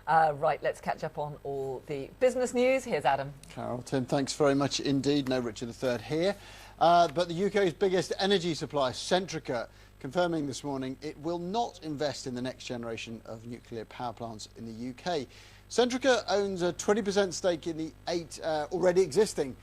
Right, let's catch up on all the business news. Here's Adam. Carol, Tim, thanks very much indeed. No Richard III here. But the UK's biggest energy supplier, Centrica, confirming this morning it will not invest in the next generation of nuclear power plants in the UK. Centrica owns a 20% stake in the 8 already existing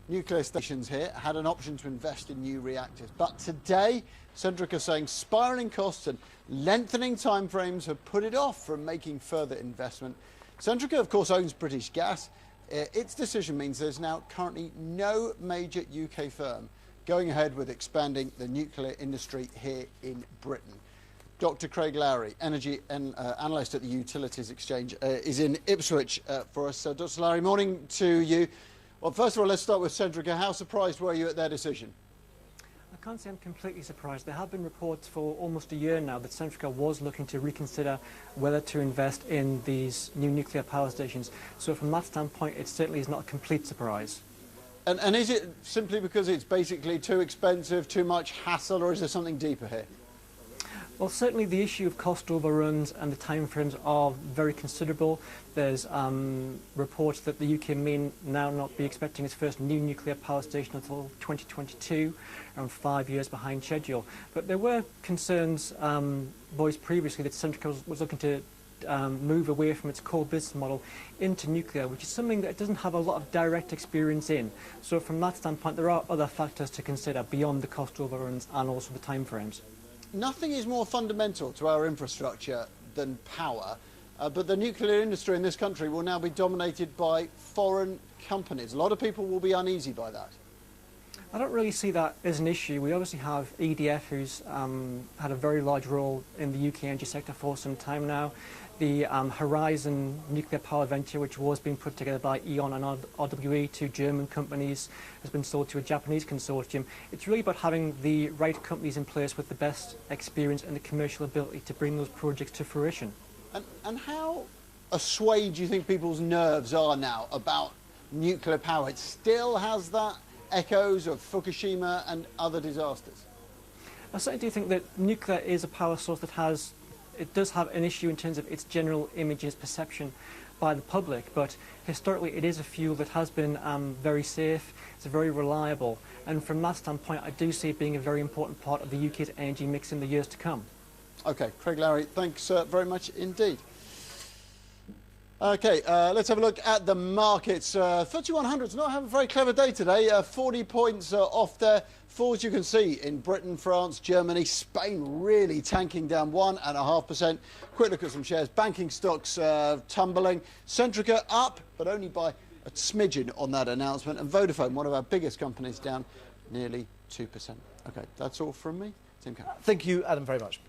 nuclear stations here, had an option to invest in new reactors. But today, Centrica saying spiralling costs and lengthening timeframes have put it off from making further investment. Centrica, of course, owns British Gas. Its decision means there's now currently no major UK firm going ahead with expanding the nuclear industry here in Britain. Dr. Craig Lowry, energy analyst at the Utilities Exchange, is in Ipswich for us. So, Dr. Lowry, morning to you. Well, first of all, let's start with Centrica. How surprised were you at their decision? I can't say I'm completely surprised. There have been reports for almost a year now that Centrica was looking to reconsider whether to invest in these new nuclear power stations. So from that standpoint, it certainly is not a complete surprise. And is it simply because it's basically too expensive, too much hassle, or is there something deeper here? Well, certainly the issue of cost overruns and the timeframes are very considerable. There's reports that the UK may now not be expecting its first new nuclear power station until 2022, around 5 years behind schedule. But there were concerns voiced previously that Centrica was looking to move away from its core business model into nuclear, which is something that it doesn't have a lot of direct experience in. So from that standpoint, there are other factors to consider beyond the cost overruns and also the timeframes. Nothing is more fundamental to our infrastructure than power, but the nuclear industry in this country will now be dominated by foreign companies. A lot of people will be uneasy by that. I don't really see that as an issue. We obviously have EDF, who's had a very large role in the UK energy sector for some time now. The Horizon nuclear power venture, which was being put together by E.ON and RWE, two German companies, has been sold to a Japanese consortium. It's really about having the right companies in place with the best experience and the commercial ability to bring those projects to fruition. And how assuaged do you think people's nerves are now about nuclear power? It still has that echoes of Fukushima and other disasters. I certainly do think that nuclear is a power source that does have an issue in terms of its general image and its perception by the public, but historically it is a fuel that has been very safe, it's very reliable, and from that standpoint I do see it being a very important part of the UK's energy mix in the years to come. Okay, Craig Lowry, thanks very much indeed. Okay, let's have a look at the markets. 3100's not having a very clever day today. 40 points off there. Falls you can see in Britain, France, Germany, Spain really tanking down 1.5%. Quick look at some shares. Banking stocks tumbling. Centrica up, but only by a smidgen on that announcement. And Vodafone, one of our biggest companies, down nearly 2%. Okay, that's all from me. Tim Cameron. Thank you, Adam, very much.